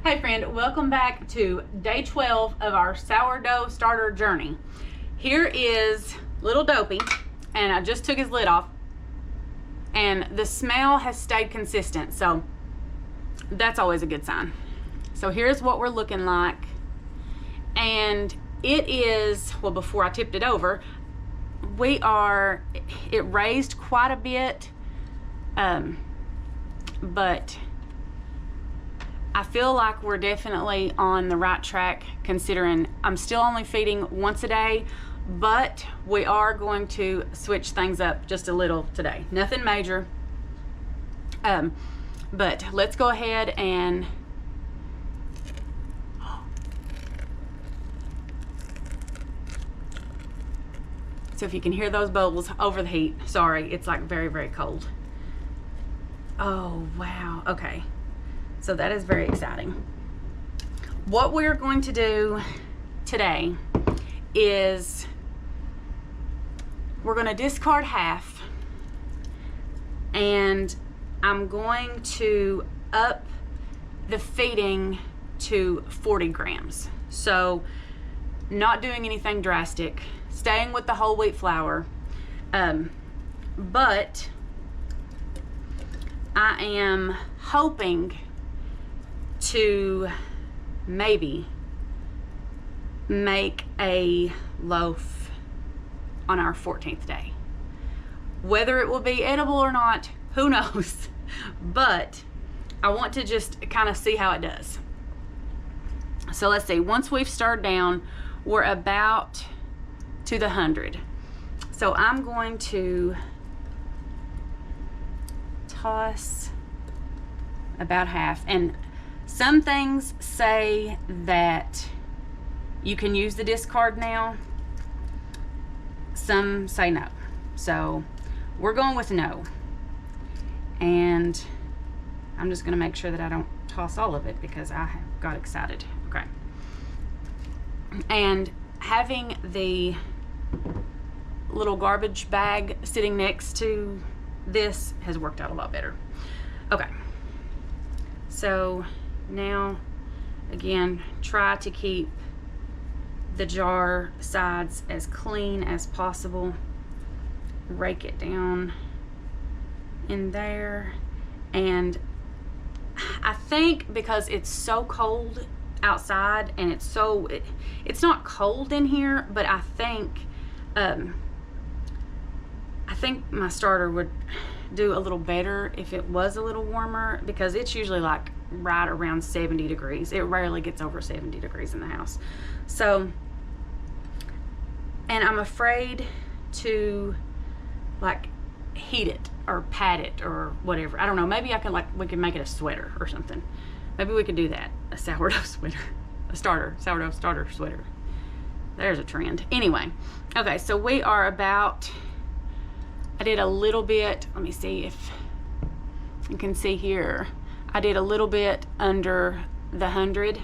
Hey friend, welcome back to day 12 of our sourdough starter journey. Here is little Dopey, and I just took his lid off, and the smell has stayed consistent, so that's always a good sign. So here's what we're looking like, and it is, well, before I tipped it over, it raised quite a bit, but I feel like we're definitely on the right track, considering I'm still only feeding once a day, but we are going to switch things up just a little today. Nothing major, but let's go ahead and so if you can hear those bubbles over the heat, sorry, it's like very, very cold. Oh, wow, okay. So that is very exciting. What we're going to do today is we're going to discard half, and I'm going to up the feeding to 40 grams. So not doing anything drastic, staying with the whole wheat flour, but I am hoping to maybe make a loaf on our 14th day. Whether it will be edible or not, who knows? But I want to just kind of see how it does. So let's see, once we've stirred down, we're about to the 100. So I'm going to toss about half, and some things say that you can use the discard now. Some say no. So we're going with no. And I'm just gonna make sure that I don't toss all of it because I got excited. Okay. And having the little garbage bag sitting next to this has worked out a lot better. Okay. So now, again, try to keep the jar sides as clean as possible. Rake it down in there. And I think because it's so cold outside and it's not cold in here, but I think my starter would do a little better if it was a little warmer, because it's usually like right around 70 degrees. It rarely gets over 70 degrees in the house. So, and I'm afraid to like heat it or pat it or whatever. I don't know, maybe I can we can make it a sweater or something. Maybe we could do that, a sourdough sweater, sourdough starter sweater. There's a trend. Anyway, okay, so we are about, I did a little bit, let me see if you can see here. I did a little bit under the 100.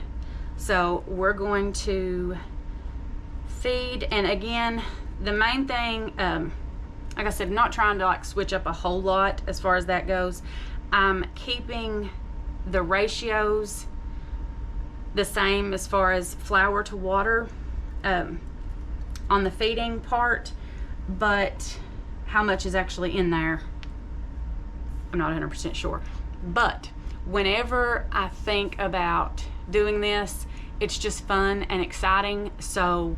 So we're going to feed, and again, the main thing, like I said, not trying to like switch up a whole lot as far as that goes. I'm keeping the ratios the same as far as flour to water on the feeding part, but how much is actually in there, I'm not 100% sure. But whenever I think about doing this, it's just fun and exciting, so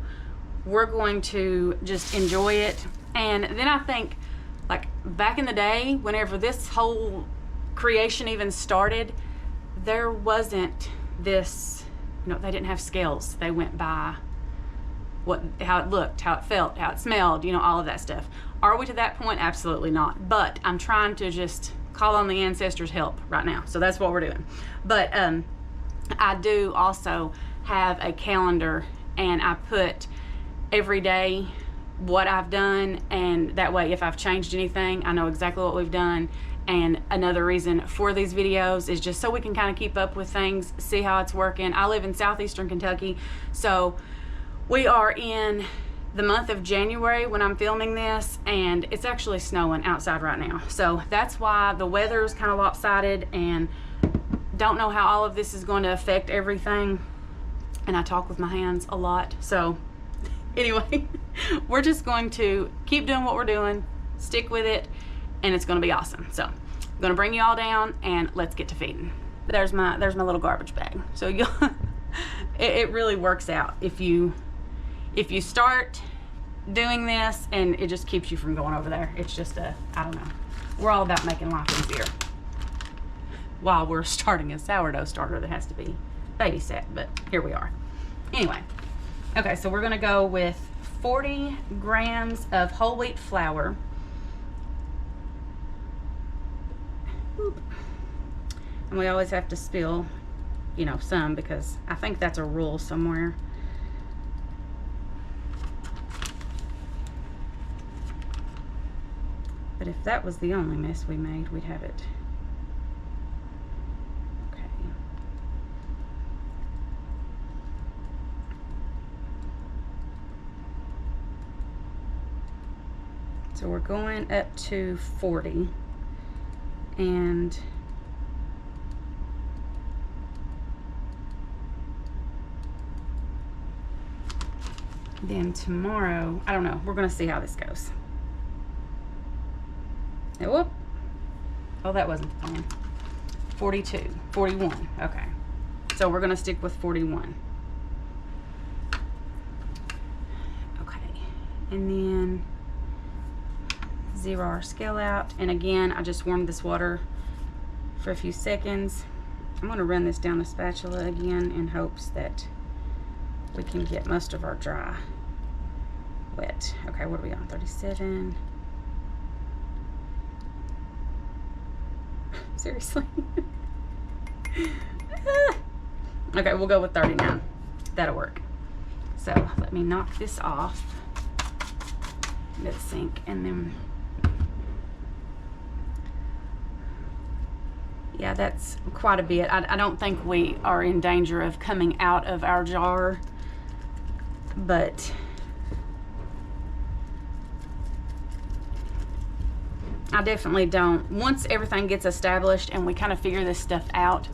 we're going to just enjoy it. And then I think, like back in the day, whenever this whole creation even started, there wasn't this, they didn't have scales. They went by how it looked, how it felt, how it smelled, all of that stuff. Are we to that point? Absolutely not. But I'm trying to just call on the ancestors' help right now. So that's what we're doing. But I do also have a calendar, and I put every day what I've done, and that way if I've changed anything, I know exactly what we've done. And another reason for these videos is just so we can kind of keep up with things, see how it's working. I live in southeastern Kentucky, so we are in the month of January when I'm filming this, and it's actually snowing outside right now. So that's why the weather is kind of lopsided, and don't know how all of this is going to affect everything, and I talk with my hands a lot. So anyway, we're just going to keep doing what we're doing, stick with it, and it's going to be awesome. So I'm going to bring you all down and let's get to feeding. There's my little garbage bag. So you'll it really works out if you start doing this, and it just keeps you from going over there. It's just I don't know. We're all about making life easier while we're starting a sourdough starter that has to be babysat, but here we are. Anyway, okay, so we're gonna go with 40 grams of whole wheat flour. And we always have to spill, you know, some, because I think that's a rule somewhere. But if that was the only mess we made, we'd have it. Okay. So we're going up to 40, and then tomorrow, I don't know, we're gonna see how this goes. And whoop. Oh, that wasn't the plan. 42, 41, okay. So we're gonna stick with 41. Okay, and then zero our scale out. And again, I just warmed this water for a few seconds. I'm gonna run this down the spatula again in hopes that we can get most of our dry wet. Okay, what are we on, 37? Seriously? Okay, we'll go with 39. That'll work. So let me knock this off into the sink, and then, yeah, that's quite a bit. I don't think we are in danger of coming out of our jar, but I definitely don't. Once everything gets established and we kind of figure this stuff out,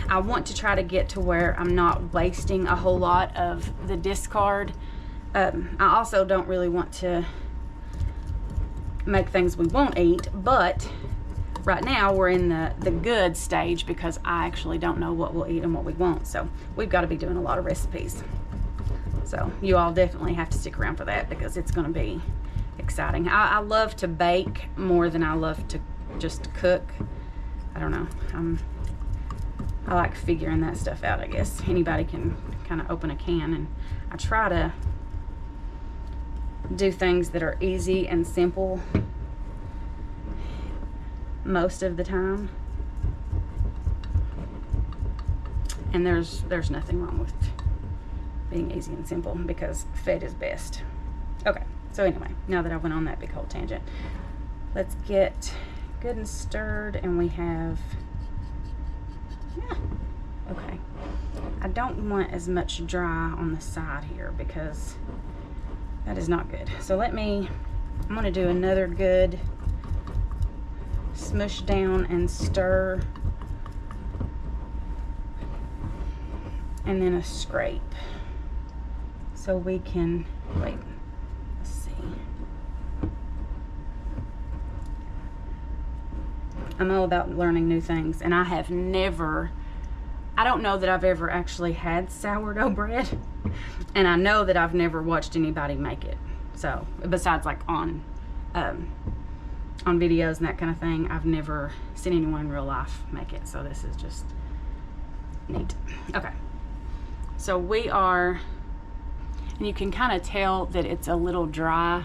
I want to try to get to where I'm not wasting a whole lot of the discard. I also don't really want to make things we won't eat, but right now we're in the good stage because I actually don't know what we'll eat and what we won't. So we've got to be doing a lot of recipes. So you all definitely have to stick around for that, because it's going to be exciting. I love to bake more than I love to just cook. I don't know. I like figuring that stuff out, I guess. Anybody can kind of open a can, and I try to do things that are easy and simple most of the time. And there's nothing wrong with being easy and simple, because fed is best. Okay. So anyway, now that I went on that big whole tangent, let's get good and stirred, and we have, yeah, okay. I don't want as much dry on the side here, because that is not good. So I'm gonna do another good smush down and stir, and then a scrape, so we can, wait. I'm all about learning new things, and I don't know that I've ever actually had sourdough bread, and I know that I've never watched anybody make it. So besides like on videos and that kind of thing, I've never seen anyone in real life make it. So this is just neat. Okay, so we are, and you can kind of tell that it's a little dry,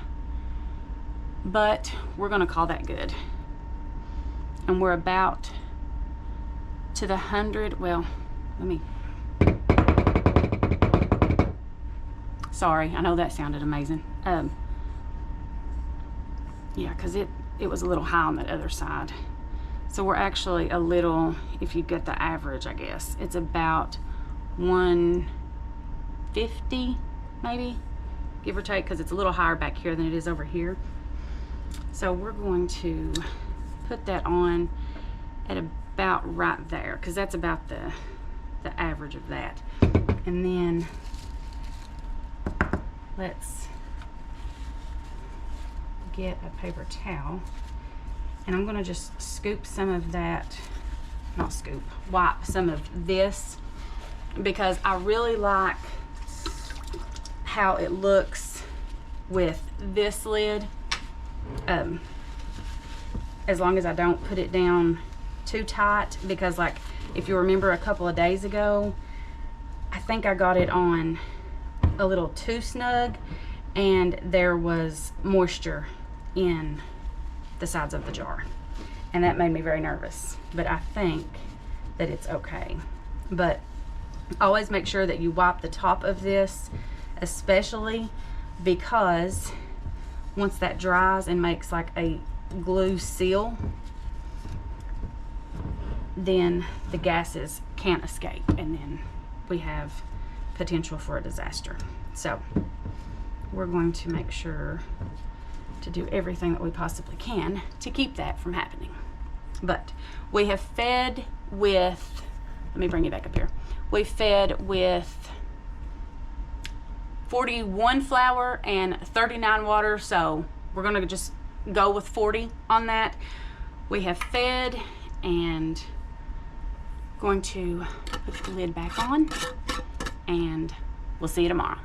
but we're gonna call that good. And we're about to the 100, well, let me, sorry, I know that sounded amazing. Yeah, because it was a little high on that other side. So we're actually a little, if you get the average, I guess, it's about 150, maybe, give or take, because it's a little higher back here than it is over here. So we're going to put that on at about right there, because that's about the average of that. And then let's get a paper towel, and I'm gonna just scoop some of that, not scoop, wipe some of this, because I really like how it looks with this lid, as long as I don't put it down too tight, because like if you remember a couple of days ago, I think I got it on a little too snug and there was moisture in the sides of the jar, and that made me very nervous, but I think that it's okay. But always make sure that you wipe the top of this, especially because once that dries and makes like a glue seal, then the gases can't escape, and then we have potential for a disaster. So we're going to make sure to do everything that we possibly can to keep that from happening. But we have fed with, let me bring you back up here. We fed with 41 flour and 39 water, so we're gonna just go with 40 on that. We have fed, and going to put the lid back on, and we'll see you tomorrow.